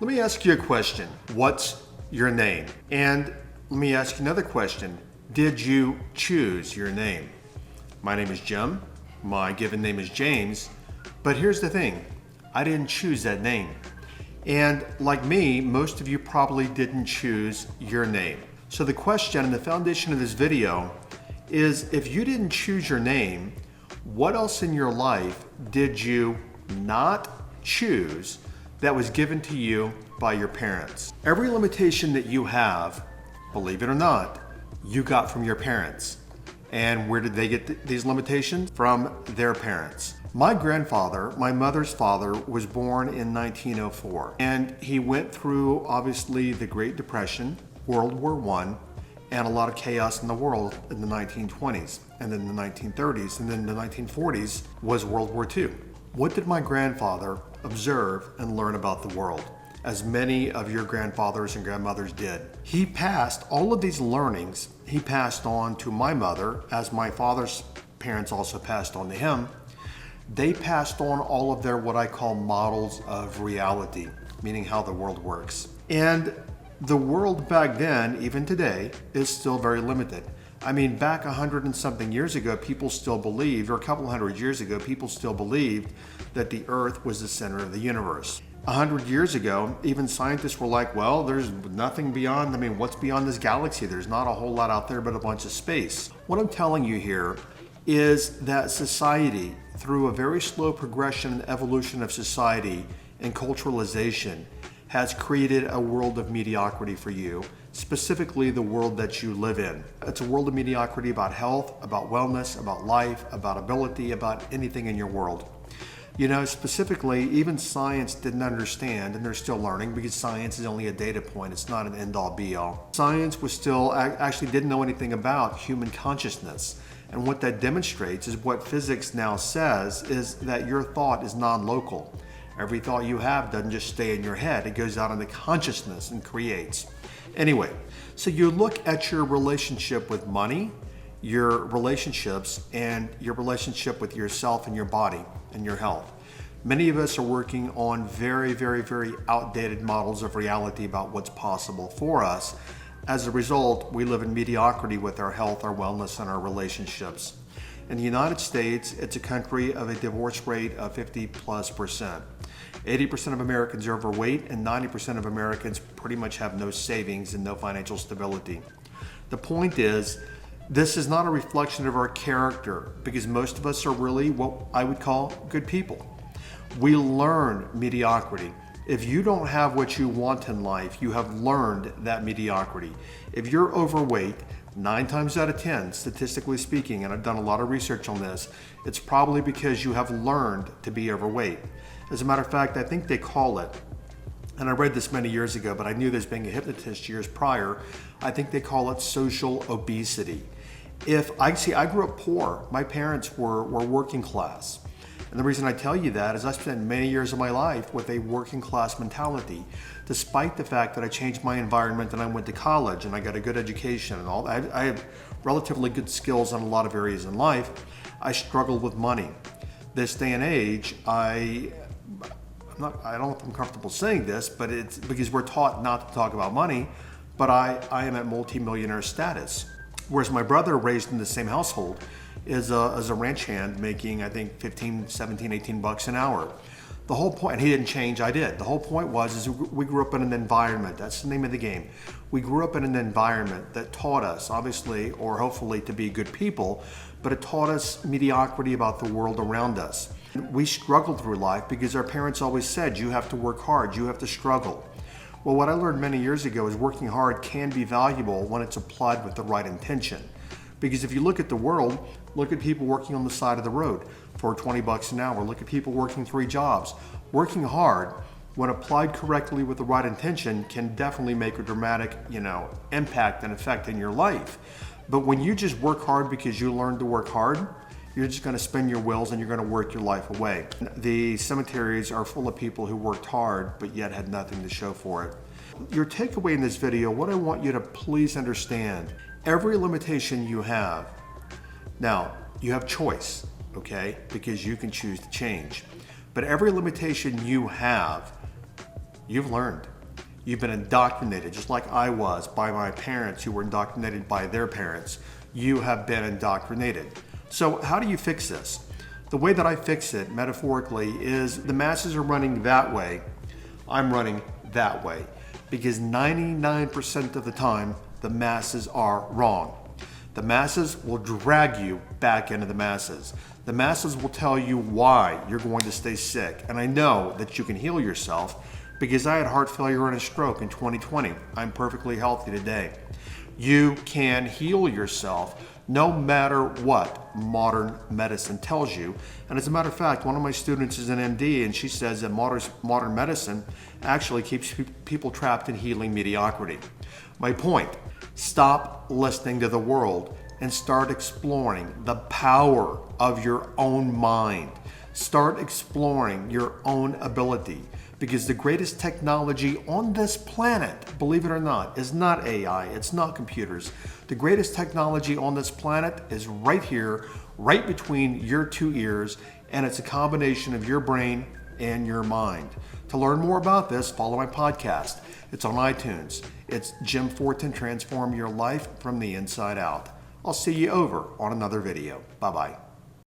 Let me ask you a question. What's your name? And let me ask you another question. Did you choose your name? My name is Jim. My given name is James. But here's the thing. I didn't choose that name. And like me, most of you probably didn't choose your name. So the question and the foundation of this video is, if you didn't choose your name, what else in your life did you not choose that was given to you by your parents? Every limitation that you have, believe it or not, you got from your parents. And where did they get these limitations? From their parents. My grandfather, my mother's father, was born in 1904. And he went through, obviously, the Great Depression, World War I, and a lot of chaos in the world in the 1920s, and then the 1930s, and then the 1940s was World War II. What did my grandfather observe and learn about the world? As many of your grandfathers and grandmothers did. He passed all of these learnings, he passed on to my mother, as my father's parents also passed on to him. They passed on all of their what I call models of reality, meaning how the world works. And the world back then, even today, is still very limited. I mean, back 100 and something years ago, people still believed, or a couple hundred years ago, people still believed that the earth was the center of the universe. 100 years ago, even scientists were like, well, there's nothing beyond, what's beyond this galaxy? There's not a whole lot out there but a bunch of space. What I'm telling you here is that society, through a very slow progression and evolution of society and culturalization, has created a world of mediocrity for you, specifically the world that you live in. It's a world of mediocrity about health, about wellness, about life, about ability, about anything in your world. Specifically, even science didn't understand, and they're still learning, because science is only a data point. It's not an end-all be-all. Science was still, actually didn't know anything about human consciousness. And what that demonstrates is what physics now says is that your thought is non-local. Every thought you have doesn't just stay in your head. It goes out into consciousness and creates. Anyway, so you look at your relationship with money, your relationships, and your relationship with yourself and your body and your health. Many of us are working on very, very, very outdated models of reality about what's possible for us. As a result, we live in mediocrity with our health, our wellness, and our relationships. In the United States, it's a country of a divorce rate of 50+%. 80% of Americans are overweight, and 90% of Americans pretty much have no savings and no financial stability. The point is, this is not a reflection of our character, because most of us are really what I would call good people. We learn mediocrity. If you don't have what you want in life, you have learned that mediocrity. If you're overweight, 9 times out of 10, statistically speaking, and I've done a lot of research on this, it's probably because you have learned to be overweight. As a matter of fact, I think they call it, and I read this many years ago, but I knew this being a hypnotist years prior, I think they call it social obesity. I grew up poor. My parents were working class. And the reason I tell you that is I spent many years of my life with a working class mentality. Despite the fact that I changed my environment and I went to college and I got a good education and all that, I have relatively good skills in a lot of areas in life, I struggled with money. This day and age, I don't know if I'm comfortable saying this, but it's because we're taught not to talk about money, but I am at multimillionaire status. Whereas my brother, raised in the same household, is a ranch hand making, I think, 15, 17, 18 bucks an hour. The whole point, and he didn't change, I did. The whole point is we grew up in an environment, that's the name of the game. We grew up in an environment that taught us, obviously, or hopefully, to be good people, but it taught us mediocrity about the world around us. We struggled through life because our parents always said, you have to work hard, you have to struggle. Well, what I learned many years ago is working hard can be valuable when it's applied with the right intention. Because if you look at the world, look at people working on the side of the road for 20 bucks an hour. Look at people working 3 jobs. Working hard, when applied correctly with the right intention, can definitely make a dramatic, impact and effect in your life. But when you just work hard because you learned to work hard, you're just going to spin your wheels and you're going to work your life away. The cemeteries are full of people who worked hard but yet had nothing to show for it. Your takeaway in this video, what I want you to please understand, every limitation you have, now you have choice, okay, because you can choose to change, but every limitation you have You've learned. You've been indoctrinated, just like I was, by my parents who were indoctrinated by their parents. You have been indoctrinated. So how do you fix this? The way that I fix it, metaphorically, is the masses are running that way. I'm running that way. Because 99% of the time, the masses are wrong. The masses will drag you back into the masses. The masses will tell you why you're going to stay sick. And I know that you can heal yourself because I had heart failure and a stroke in 2020. I'm perfectly healthy today. You can heal yourself no matter what modern medicine tells you. And as a matter of fact, one of my students is an MD, and she says that modern medicine actually keeps people trapped in healing mediocrity. My point, stop listening to the world and start exploring the power of your own mind. Start exploring your own ability, because the greatest technology on this planet, believe it or not, is not AI, it's not computers. The greatest technology on this planet is right here, right between your two ears, and it's a combination of your brain and your mind. To learn more about this, follow my podcast. It's on iTunes. It's Jim Fortin, Transform Your Life from the Inside Out. I'll see you over on another video. Bye-bye.